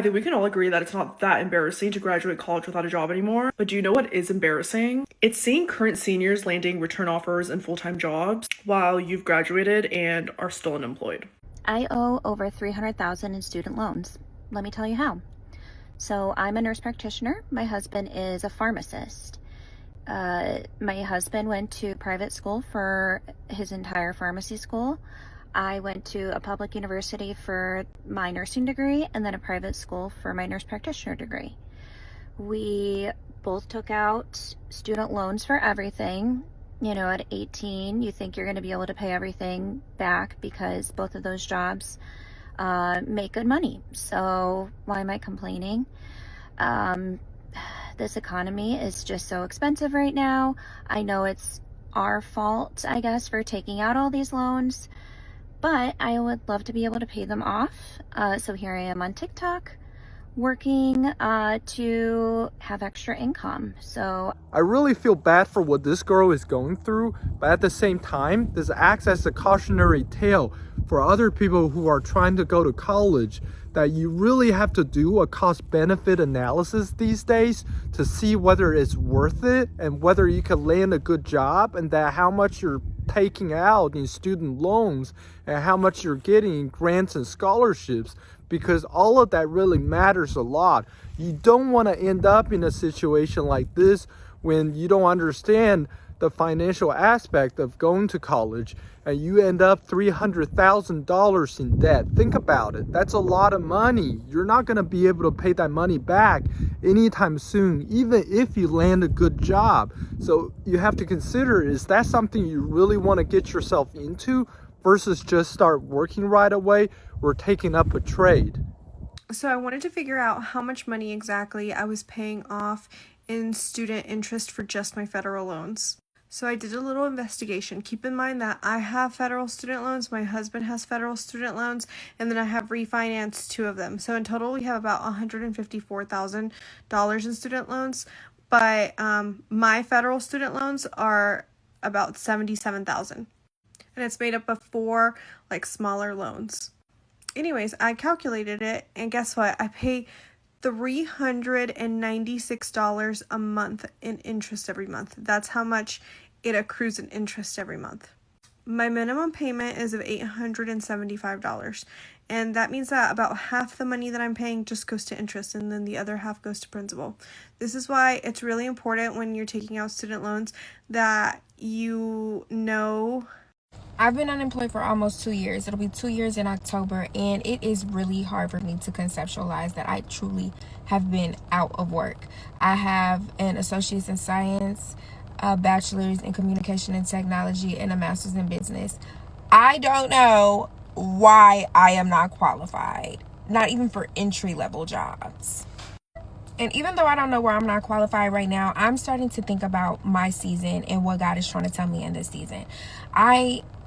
I think we can all agree that it's not that embarrassing to graduate college without a job anymore. But do you know what is embarrassing? It's seeing current seniors landing return offers and full-time jobs while you've graduated and are still unemployed. I owe over $300,000 in student loans. Let me tell you how. So I'm a nurse practitioner. My husband is a pharmacist. My husband went to private school for his entire pharmacy school. I went to a public university for my nursing degree and then a private school for my nurse practitioner degree. We both took out student loans for everything. You know, at 18, you think you're going to be able to pay everything back because both of those jobs make good money. So why am I complaining? This economy is just so expensive right now. I know it's our fault, I guess, for taking out all these loans, but I would love to be able to pay them off. So here I am on TikTok working to have extra income. So I really feel bad for what this girl is going through, but at the same time, this acts as a cautionary tale for other people who are trying to go to college, that you really have to do a cost-benefit analysis these days to see whether it's worth it and whether you can land a good job, and that how much you're taking out in student loans and how much you're getting in grants and scholarships, because all of that really matters a lot. You don't want to end up in a situation like this when you don't understand the financial aspect of going to college and you end up $300,000 in debt. Think about it. That's a lot of money. You're not going to be able to pay that money back anytime soon, even if you land a good job. So you have to consider, is that something you really want to get yourself into versus just start working right away or taking up a trade? So I wanted to figure out how much money exactly I was paying off in student interest for just my federal loans. So I did a little investigation. Keep in mind that I have federal student loans, my husband has federal student loans, and then I have refinanced 2 of them. So in total, we have about $154,000 in student loans, but my federal student loans are about $77,000, and it's made up of 4 smaller loans. Anyways, I calculated it, and guess what? I pay $396 a month in interest every month. That's how much it accrues in interest every month. My minimum payment is of $875, and that means that about half the money that I'm paying just goes to interest, and then the other half goes to principal. This is why it's really important when you're taking out student loans that you know. I've been unemployed for almost 2 years. It'll be 2 years in October, and it is really hard for me to conceptualize that I truly have been out of work. I have an associate's in science, a bachelor's in communication and technology, and a master's in business. I don't know why I am not qualified, not even for entry-level jobs. And even though I don't know where I'm not qualified right now, I'm starting to think about my season and what God is trying to tell me in this season.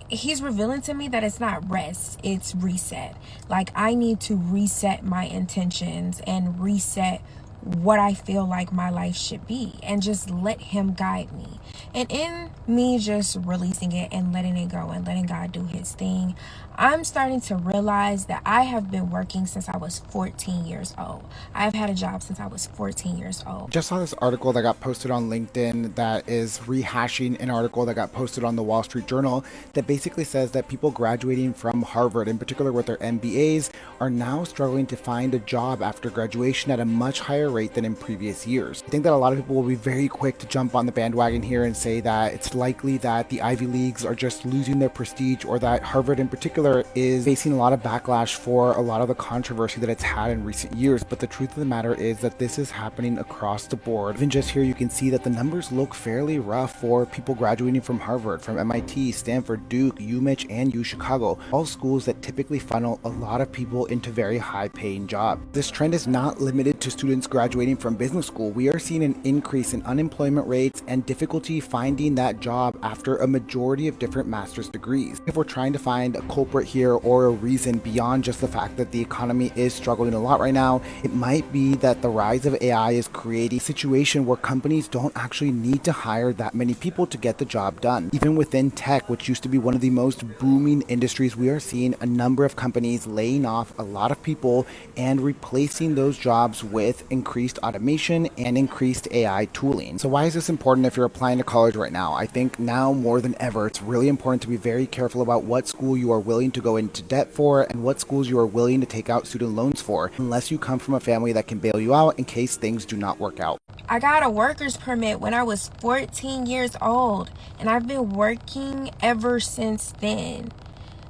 He's revealing to me that it's not rest, it's reset. Like, I need to reset my intentions and reset what I feel like my life should be and just let him guide me. And in me just releasing it and letting it go and letting God do his thing, I'm starting to realize that I have been working since I was 14 years old. I've had a job since I was 14 years old. Just saw this article that got posted on LinkedIn that is rehashing an article that got posted on the Wall Street Journal that basically says that people graduating from Harvard, in particular with their MBAs, are now struggling to find a job after graduation at a much higher rate than in previous years. I think that a lot of people will be very quick to jump on the bandwagon here and say that it's likely that the Ivy Leagues are just losing their prestige, or that Harvard in particular is facing a lot of backlash for a lot of the controversy that it's had in recent years. But the truth of the matter is that this is happening across the board. Even just here, you can see that the numbers look fairly rough for people graduating from Harvard, from MIT, Stanford, Duke, UMich, and U Chicago, all schools that typically funnel a lot of people into very high-paying jobs. This trend is not limited to students graduating from business school, we are seeing an increase in unemployment rates and difficulty finding that job after a majority of different master's degrees. If we're trying to find a culprit here or a reason beyond just the fact that the economy is struggling a lot right now, it might be that the rise of AI is creating a situation where companies don't actually need to hire that many people to get the job done. Even within tech, which used to be one of the most booming industries, we are seeing a number of companies laying off a lot of people and replacing those jobs with increased automation and increased AI tooling. So why is this important if you're applying to college right now? I think now more than ever, it's really important to be very careful about what school you are willing to go into debt for and what schools you are willing to take out student loans for, unless you come from a family that can bail you out in case things do not work out. I got a worker's permit when I was 14 years old, and I've been working ever since then.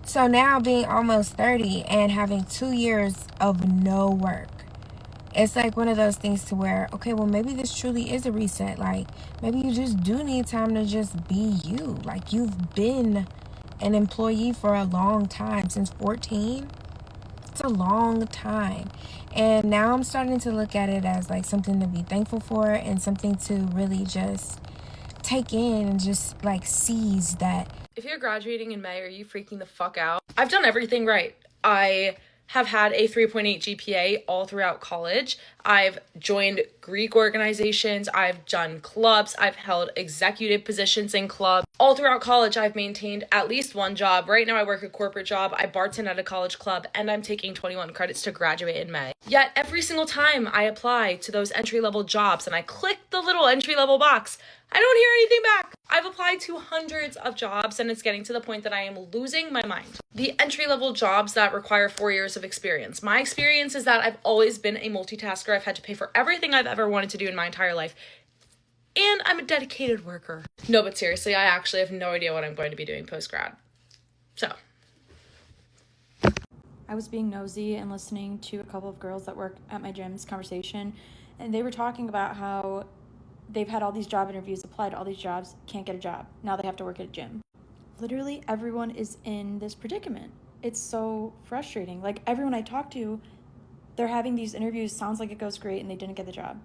So now being almost 30 and having 2 years of no work, it's like one of those things to where, okay, well, maybe this truly is a reset. Like, maybe you just do need time to just be you. Like, you've been an employee for a long time, since 14. It's a long time. And now I'm starting to look at it as like something to be thankful for and something to really just take in and just like seize that. If you're graduating in May, are you freaking the fuck out? I've done everything right. I have had a 3.8 GPA all throughout college. I've joined Greek organizations. I've done clubs. I've held executive positions in clubs. All throughout college, I've maintained at least one job. Right now, I work a corporate job. I bartend at a college club, and I'm taking 21 credits to graduate in May. Yet, every single time I apply to those entry-level jobs and I click the little entry-level box, I don't hear anything back. I've applied to hundreds of jobs, and it's getting to the point that I am losing my mind. The entry-level jobs that require 4 years of experience. My experience is that I've always been a multitasker. I've had to pay for everything I've ever wanted to do in my entire life. And I'm a dedicated worker. No, but seriously, I actually have no idea what I'm going to be doing post-grad. So. I was being nosy and listening to a couple of girls that work at my gym's conversation, and they were talking about how they've had all these job interviews, applied to all these jobs, can't get a job. Now they have to work at a gym. Literally everyone is in this predicament. It's so frustrating. Like, everyone I talk to, they're having these interviews, sounds like it goes great, and they didn't get the job.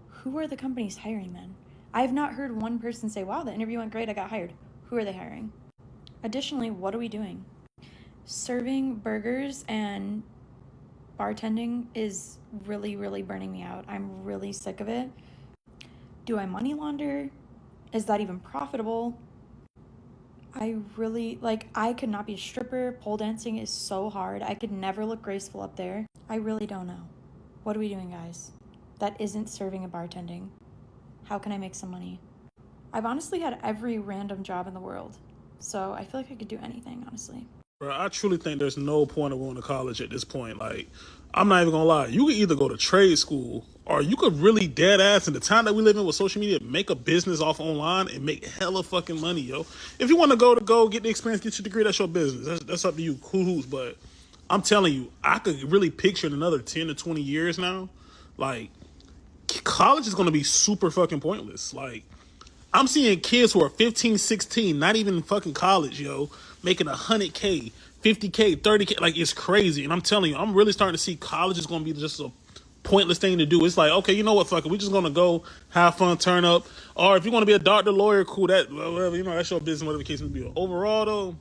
Who are the companies hiring then? I have not heard one person say, wow, the interview went great, I got hired. Who are they hiring? Additionally, what are we doing? Serving burgers and bartending is really, really burning me out. I'm really sick of it. Do I money launder? Is that even profitable? I could not be a stripper. Pole dancing is so hard. I could never look graceful up there. I really don't know. What are we doing, guys? That isn't serving and bartending. How can I make some money? I've honestly had every random job in the world, so I feel like I could do anything, honestly. Bro, I truly think there's no point of going to college at this point. Like, I'm not even gonna lie. You could either go to trade school or you could really dead ass in the time that we live in with social media, make a business off online and make hella fucking money, yo. If you want to go get the experience, get your degree, that's your business. That's up to you. Cool. But I'm telling you, I could really picture in another 10 to 20 years now, like, college is gonna be super fucking pointless. Like, I'm seeing kids who are 15, 16, not even in fucking college, yo, making 100K, 50K, 30K. Like, it's crazy. And I'm telling you, I'm really starting to see college is going to be just a pointless thing to do. It's like, okay, you know what, fuck it. We're just going to go have fun, turn up. Or if you want to be a doctor, lawyer, cool, that, whatever, you know, that's your business, whatever the case may be. Overall, though,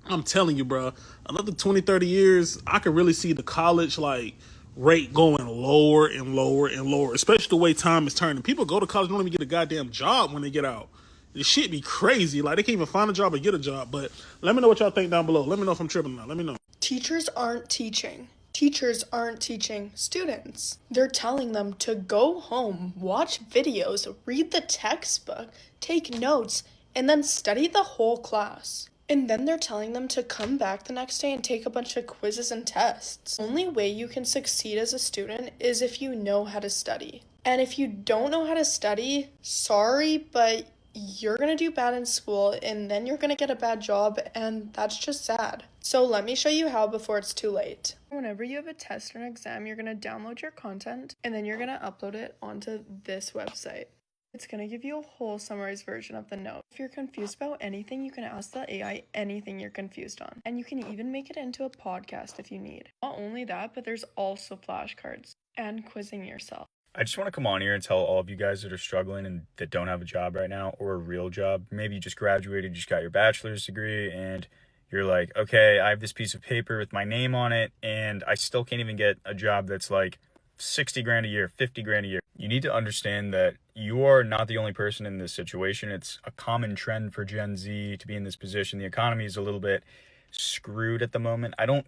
I'm telling you, bro, another 20, 30 years, I could really see the college, like, rate going lower and lower and lower, especially the way time is turning. People go to college, don't even get a goddamn job when they get out. This shit be crazy. Like, they can't even find a job or get a job. But let me know what y'all think down below. Let me know if I'm tripping or not. Let me know. Teachers aren't teaching. Teachers aren't teaching students. They're telling them to go home, watch videos, read the textbook, take notes, and then study the whole class. And then they're telling them to come back the next day and take a bunch of quizzes and tests. The only way you can succeed as a student is if you know how to study. And if you don't know how to study, sorry, but you're gonna do bad in school and then you're gonna get a bad job, and that's just sad. So let me show you how before it's too late. Whenever you have a test or an exam, you're gonna download your content and then you're gonna upload it onto this website. It's going to give you a whole summarized version of the note. If you're confused about anything, you can ask the AI anything you're confused on. And you can even make it into a podcast if you need. Not only that, but there's also flashcards and quizzing yourself. I just want to come on here and tell all of you guys that are struggling and that don't have a job right now, or a real job. Maybe you just graduated, you just got your bachelor's degree, and you're like, okay, I have this piece of paper with my name on it, and I still can't even get a job that's like 60 grand a year, 50 grand a year. You need to understand that you are not the only person in this situation. It's a common trend for Gen Z to be in this position. The economy is a little bit screwed at the moment. I don't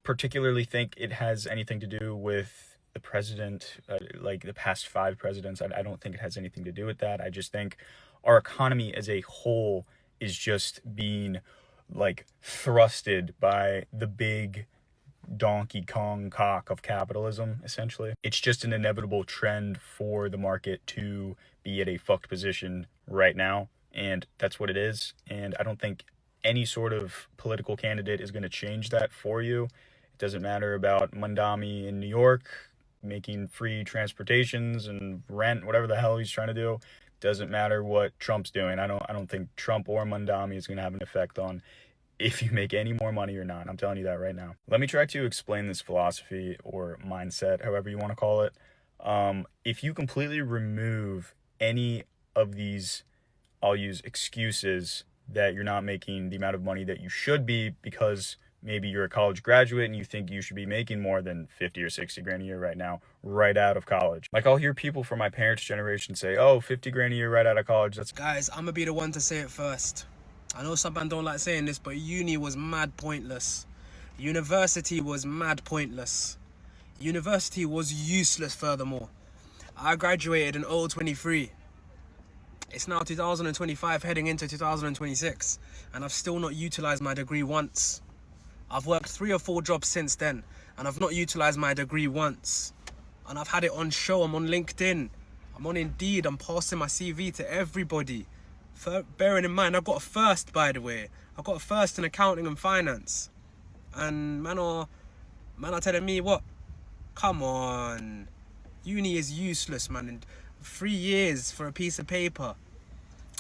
particularly think it has anything to do with the president, like the past 5 presidents. I don't think it has anything to do with that. I just think our economy as a whole is just being like thrusted by the big Donkey Kong cock of capitalism, essentially. It's just an inevitable trend for the market to be at a fucked position right now, and that's what it is. And I don't think any sort of political candidate is going to change that for you. It doesn't matter about Mandami in New York making free transportations and rent, whatever the hell he's trying to do. Doesn't matter what Trump's doing. I don't think Trump or Mandami is going to have an effect on if you make any more money or not. I'm telling you that right now. Let me try to explain this philosophy or mindset, however you want to call it. If you completely remove any of these, I'll use excuses that you're not making the amount of money that you should be because maybe you're a college graduate and you think you should be making more than 50 or 60 grand a year right now, right out of college. Like, I'll hear people from my parents' generation say, oh, 50 grand a year right out of college. That's Guys, I'm gonna be the one to say it first. I know some don't like saying this, but uni was mad pointless. University was mad pointless. University was useless furthermore. I graduated in 2023. It's now 2025 heading into 2026 and I've still not utilized my degree once. I've worked 3 or 4 jobs since then and I've not utilized my degree once. And I've had it on show, I'm on LinkedIn, I'm on Indeed, I'm passing my CV to everybody. Bearing in mind, I got a first, by the way. I got a first in accounting and finance. And man are telling me what? Come on. Uni is useless, man. And 3 years for a piece of paper.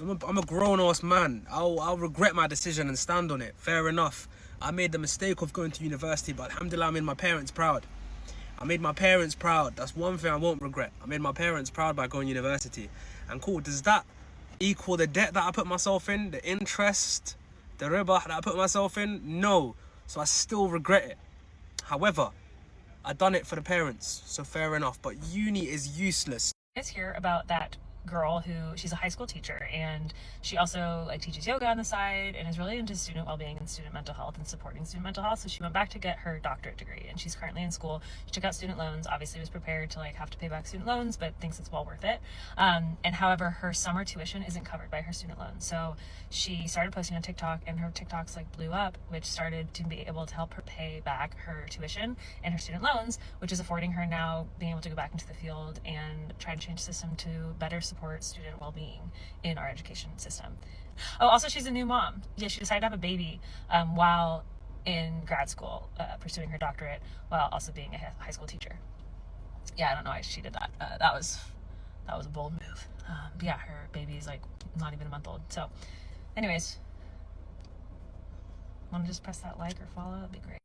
I'm a grown-ass man. I'll regret my decision and stand on it. Fair enough. I made the mistake of going to university, but alhamdulillah, I made my parents proud. I made my parents proud. That's one thing I won't regret. I made my parents proud by going to university. And cool, does that equal the debt that I put myself in? The interest, the riba that I put myself in? No. So I still regret it. However, I done it for the parents, so fair enough. But uni is useless. Let's hear about that girl who, she's a high school teacher, and she also like teaches yoga on the side and is really into student well-being and student mental health and supporting student mental health. So she went back to get her doctorate degree and she's currently in school. She took out student loans, obviously was prepared to like have to pay back student loans, but thinks it's well worth it. And however, her summer tuition isn't covered by her student loans. So she started posting on TikTok and her TikToks like blew up, which started to be able to help her pay back her tuition and her student loans, which is affording her now being able to go back into the field and try to change the system to better support student well-being in our education system. Oh, also she's a new mom. Yeah, she decided to have a baby while in grad school, pursuing her doctorate while also being a high school teacher. Yeah, I don't know why she did that. That was a bold move. But yeah, her baby is like not even a month old. So anyways, want to just press that like or follow? That'd be great.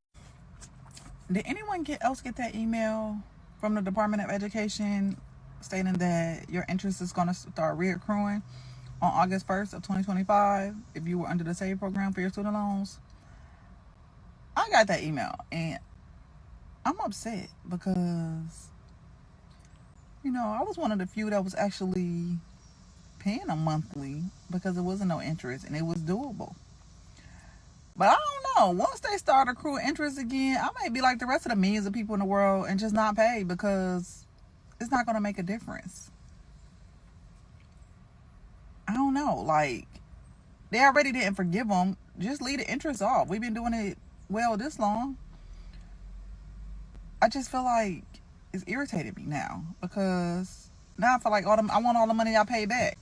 Did anyone else get that email from the Department of Education stating that your interest is going to start reaccruing on August 1st of 2025 if you were under the SAVE program for your student loans? I got that email and I'm upset because, you know, I was one of the few that was actually paying them monthly because there wasn't no interest and it was doable. But I don't know. Once they start accruing interest again, I might be like the rest of the millions of people in the world and just not pay because it's not going to make a difference. I don't know. Like, they already didn't forgive them. Just leave the interest off. We've been doing it well this long. I just feel like it's irritated me now because now I feel like I want all the money I paid back.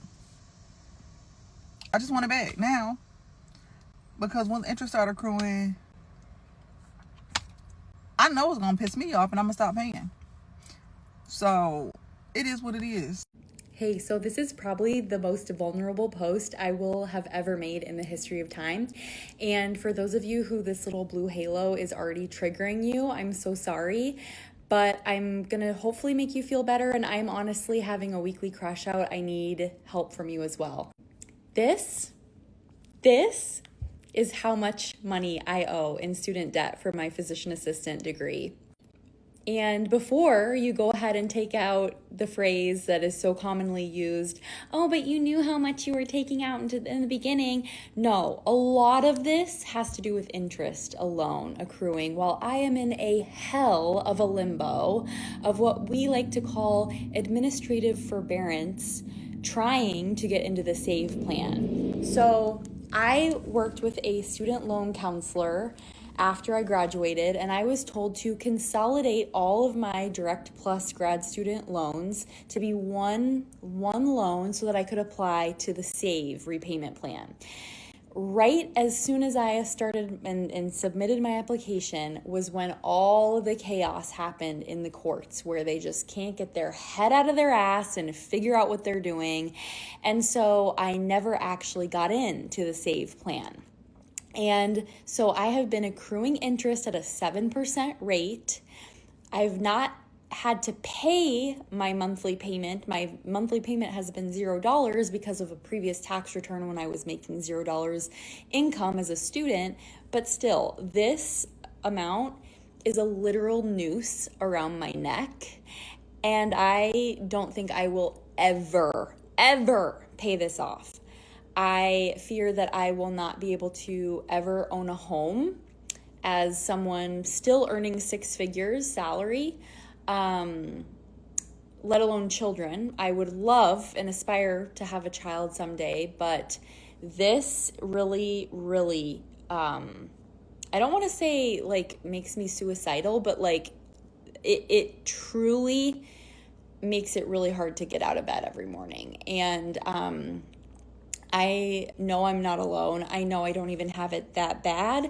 I just want it back now. Because when the interest started accruing, I know it's going to piss me off and I'm going to stop paying. So, it is what it is. Hey, so this is probably the most vulnerable post I will have ever made in the history of time. And for those of you who this little blue halo is already triggering you, I'm so sorry. but I'm gonna hopefully make you feel better, and I'm honestly having a weekly crash out. I need help from you as well. This is how much money I owe in student debt for my physician assistant degree. And before you go ahead and take out the phrase that is so commonly used, oh, but you knew how much you were taking out in the beginning. No, a lot of this has to do with interest alone accruing, while I am in a hell of a limbo of what we like to call administrative forbearance, trying to get into the SAVE plan. So I worked with a student loan counselor after I graduated, and I was told to consolidate all of my Direct Plus grad student loans to be one loan so that I could apply to the SAVE repayment plan. Right as soon as I started and submitted my application was when all of the chaos happened in the courts, where they just can't get their head out of their ass and figure out what they're doing. And so I never actually got into the SAVE plan. And so I have been accruing interest at a 7% rate. I've not had to pay my monthly payment. My monthly payment has been $0 because of a previous tax return when I was making $0 income as a student. But still, this amount is a literal noose around my neck. And I don't think I will ever pay this off. I fear that I will not be able to ever own a home as someone still earning 6 figures salary, let alone children. I would love and aspire to have a child someday, but this really, I don't want to say like makes me suicidal, but like it truly makes it really hard to get out of bed every morning. And I know I'm not alone. I know I don't even have it that bad,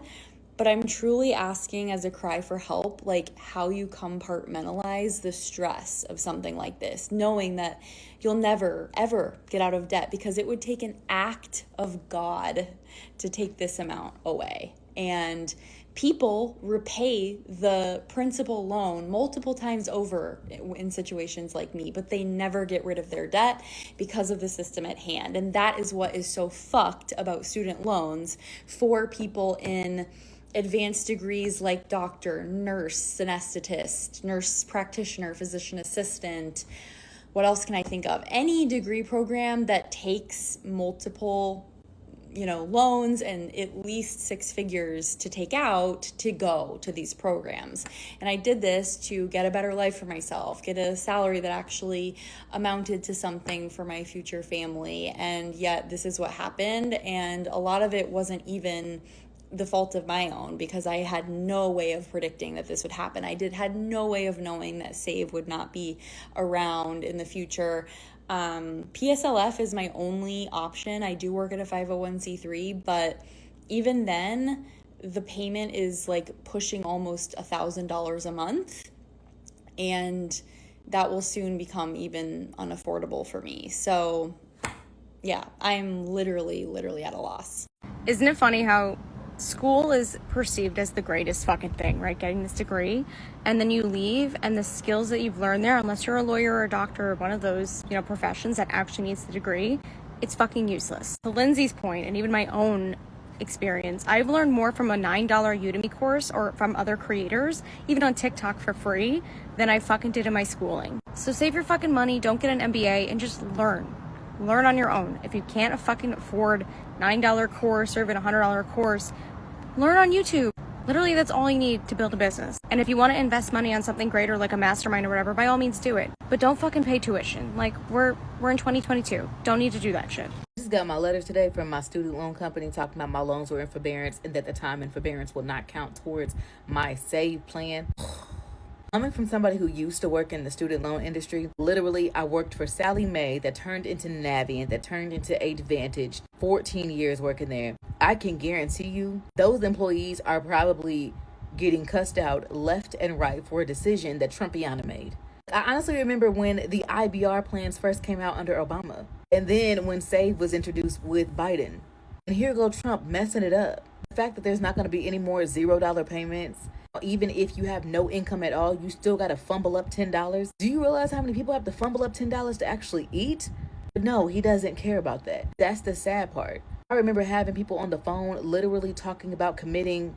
but I'm truly asking as a cry for help, like how you compartmentalize the stress of something like this, knowing that you'll never, ever get out of debt, because it would take an act of God to take this amount away. And people repay the principal loan multiple times over in situations like me, but they never get rid of their debt because of the system at hand. And that is what is so fucked about student loans for people in advanced degrees like doctor, nurse, anesthetist, nurse practitioner, physician assistant. What else can I think of? Any degree program that takes multiple loans and at least 6 figures to take out to go to these programs. And I did this to get a better life for myself, get a salary that actually amounted to something for my future family. And yet this is what happened. And a lot of it wasn't even the fault of my own, because I had no way of predicting that this would happen. I had no way of knowing that SAVE would not be around in the future. PSLF is my only option. I do work at a 501c3, but even then, the payment is like pushing almost $1,000 a month, and that will soon become even unaffordable for me. So yeah, I'm literally at a loss. Isn't it funny how school is perceived as the greatest fucking thing, right? Getting this degree, and then you leave, and the skills that you've learned there, unless you're a lawyer or a doctor or one of those, professions that actually needs the degree, it's fucking useless. To Lindsay's point, and even my own experience, I've learned more from a $9 Udemy course or from other creators, even on TikTok for free, than I fucking did in my schooling. So save your fucking money, don't get an MBA, and just learn. Learn on your own. If you can't fucking afford $9 course or even $100 course, learn on YouTube. Literally, that's all you need to build a business. And if you want to invest money on something greater, like a mastermind or whatever, by all means do it. But don't fucking pay tuition. Like, we're in 2022. Don't need to do that shit. I just got my letter today from my student loan company talking about my loans were in forbearance and that the time in forbearance will not count towards my SAVE plan. Coming from somebody who used to work in the student loan industry, literally, I worked for Sally Mae that turned into Navient, that turned into Advantage, 14 years working there. I can guarantee you those employees are probably getting cussed out left and right for a decision that Trumpiana made. I honestly remember when the IBR plans first came out under Obama, and then when SAVE was introduced with Biden. And here go Trump messing it up. The fact that there's not going to be any more $0 payments Even if you have no income at all, you still got to fumble up $10. Do you realize how many people have to fumble up $10 to actually eat? But no, he doesn't care about that. That's the sad part. I remember having people on the phone literally talking about committing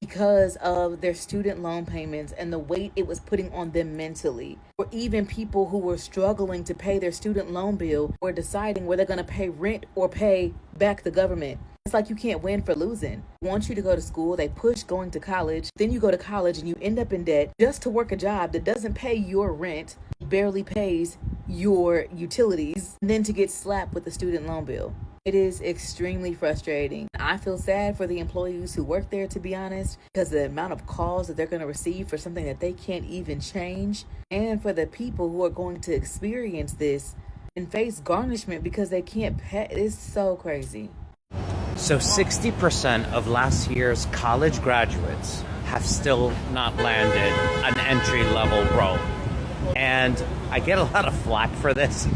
because of their student loan payments and the weight it was putting on them mentally. Or even people who were struggling to pay their student loan bill or deciding whether they're going to pay rent or pay back the government. It's like you can't win for losing. They want you to go to school, they push going to college, then you go to college and you end up in debt just to work a job that doesn't pay your rent, barely pays your utilities, and then to get slapped with the student loan bill. It is extremely frustrating. I feel sad for the employees who work there, to be honest, because the amount of calls that they're going to receive for something that they can't even change, and for the people who are going to experience this and face garnishment because they can't pay. It's so crazy. So 60% of last year's college graduates have still not landed an entry-level role. And I get a lot of flack for this,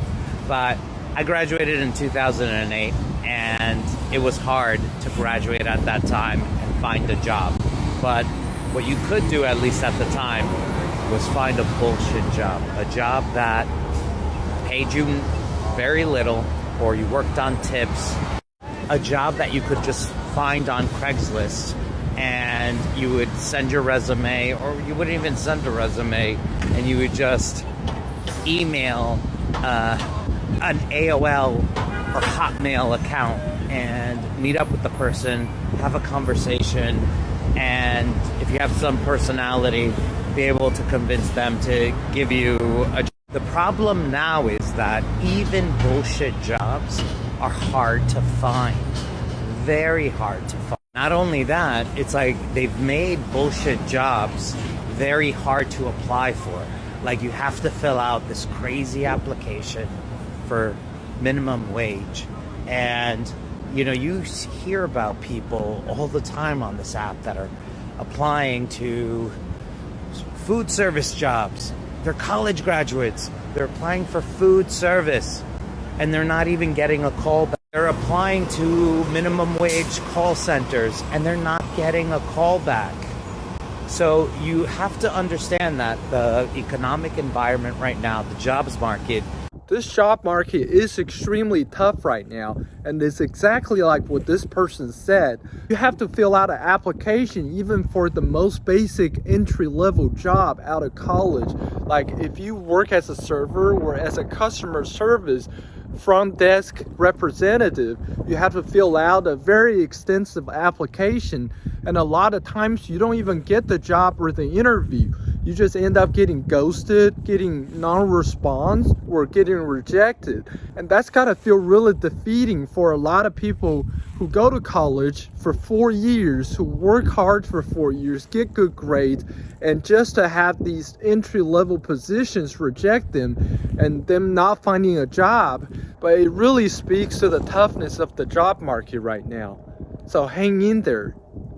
but I graduated in 2008, and it was hard to graduate at that time and find a job. But what you could do, at least at the time, was find a bullshit job. A job that paid you very little, or you worked on tips. A job that you could just find on Craigslist, and you would send your resume, or you wouldn't even send a resume, and you would just email an AOL or Hotmail account and meet up with the person, have a conversation, and if you have some personality, be able to convince them to give you a job. The problem now is that even bullshit jobs are hard to find. Very hard to find. Not only that, it's like they've made bullshit jobs very hard to apply for. Like, you have to fill out this crazy application for minimum wage. And, you know, you hear about people all the time on this app that are applying to food service jobs. They're college graduates. They're applying for food service, and they're not even getting a call back. They're applying to minimum wage call centers, and they're not getting a call back. So you have to understand that the economic environment right now, the jobs market, this job market is extremely tough right now, and it's exactly like what this person said. You have to fill out an application even for the most basic entry-level job out of college. Like, if you work as a server or as a customer service front desk representative, you have to fill out a very extensive application, and a lot of times you don't even get the job or the interview. You just end up getting ghosted, getting non-response, or getting rejected. And that's gotta feel really defeating for a lot of people who go to college for 4 years, who work hard for 4 years, get good grades, and just to have these entry-level positions reject them and them not finding a job. But it really speaks to the toughness of the job market right now. So hang in there.